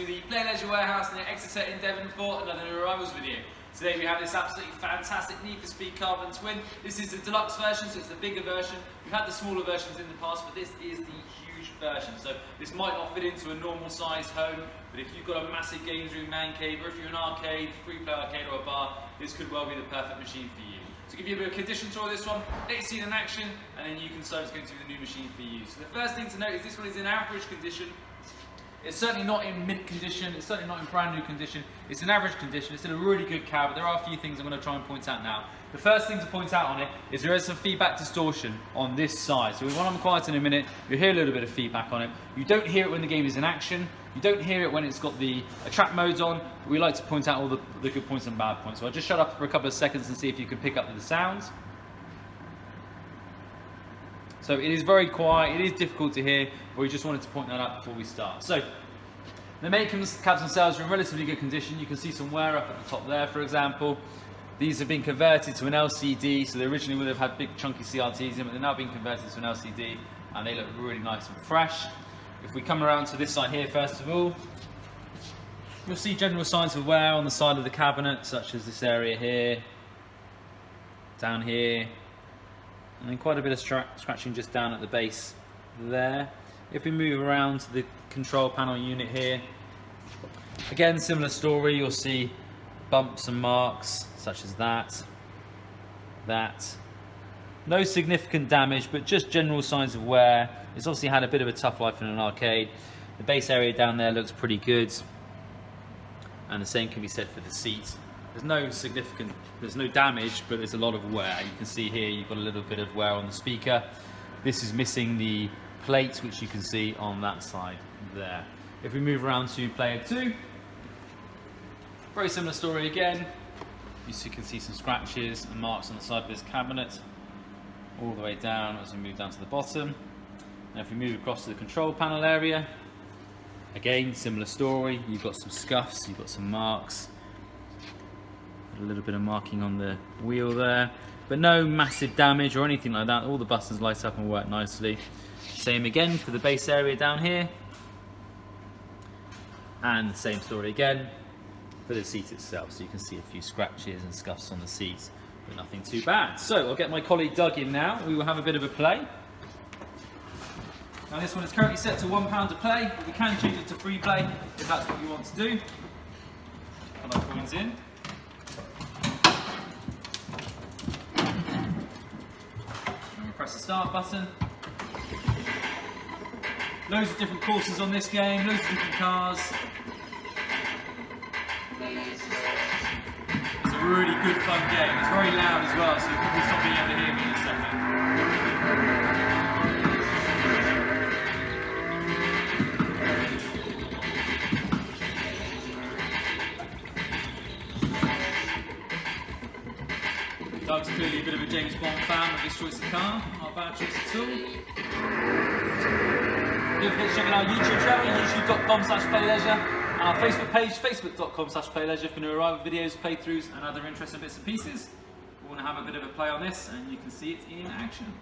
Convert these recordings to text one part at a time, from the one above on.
to the Play Leisure Warehouse near Exeter in Devon for another new arrivals video. Today we have this absolutely fantastic Need for Speed Carbon Twin. This is the deluxe version, so it's the bigger version. We've had the smaller versions in the past, but this is the huge version. So this might not fit into a normal sized home, but if you've got a massive games room, man cave, or if you're an arcade, free play arcade or a bar, this could well be the perfect machine for you. To give you a bit of condition tour of this one, let's see it in action, and then you can decide it's going to be the new machine for you. So the first thing to note is this one is in average condition. It's certainly not in mint condition, it's certainly not in brand new condition, it's in average condition, it's in a really good cab, but there are a few things I'm going to try and point out now. The first thing to point out on it is there is some feedback distortion on this side. So when I'm quiet in a minute, you'll hear a little bit of feedback on it. You don't hear it when the game is in action, you don't hear it when it's got the trap modes on, but we like to point out all the good points and bad points. So I'll just shut up for a couple of seconds and see if you can pick up the sounds. So it is very quiet, it is difficult to hear, but we just wanted to point that out before we start. So the main cabs themselves are in relatively good condition. You can see some wear up at the top there, for example. These have been converted to an LCD, so they originally would have had big chunky CRTs in, but they're now being converted to an LCD, and they look really nice and fresh. If we come around to this side here, first of all, you'll see general signs of wear on the side of the cabinet, such as this area here, down here, and then quite a bit of scratching just down at the base there. If we move around to the control panel unit here, again similar story, you'll see bumps and marks such as that. No significant damage, but just general signs of wear. It's obviously had a bit of a tough life in an arcade. The base area down there looks pretty good, and the same can be said for the seat. There's no damage, but there's a lot of wear. You can see here you've got a little bit of wear on the speaker. This is missing the plate, which you can see on that side there. If we move around to player 2, very similar story again. You can see some scratches and marks on the side of this cabinet all the way down as we move down to the bottom. Now if we move across to the control panel area, again similar story. You've got some scuffs, you've got some marks, a little bit of marking on the wheel there, but no massive damage or anything like that. All the buttons light up and work nicely. Same again for the base area down here, and the same story again for the seat itself. So you can see a few scratches and scuffs on the seats, but nothing too bad. So I'll get my colleague Doug in now. We will have a bit of a play. Now this one is currently set to £1 to play, but we can change it to free play if that's what you want to do. Put our coins in. And we press the start button. Loads of different courses on this game, loads of different cars. It's a really good fun game. It's very loud as well, so you'll probably stop being able to hear me in a second. Doug's clearly a bit of a James Bond fan with this choice of car. Not bad choice at all. Don't forget to check out our YouTube channel, youtube.com/playleisure, and our Facebook page, facebook.com/playleisure, for new arrival videos, playthroughs, and other interesting bits and pieces. We want to have a bit of a play on this, and you can see it in action.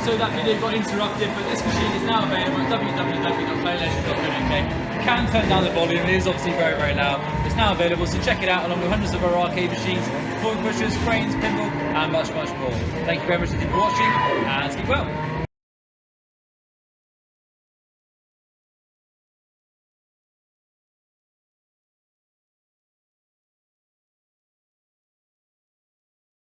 So that video got interrupted, but this machine is now available at www.playleisure.co.uk. You can turn down the volume, it is obviously very, very loud. It's now available, so check it out along with hundreds of our arcade machines, coin pushers, cranes, pinball, and much, much more. Thank you very much indeed for watching, and keep well.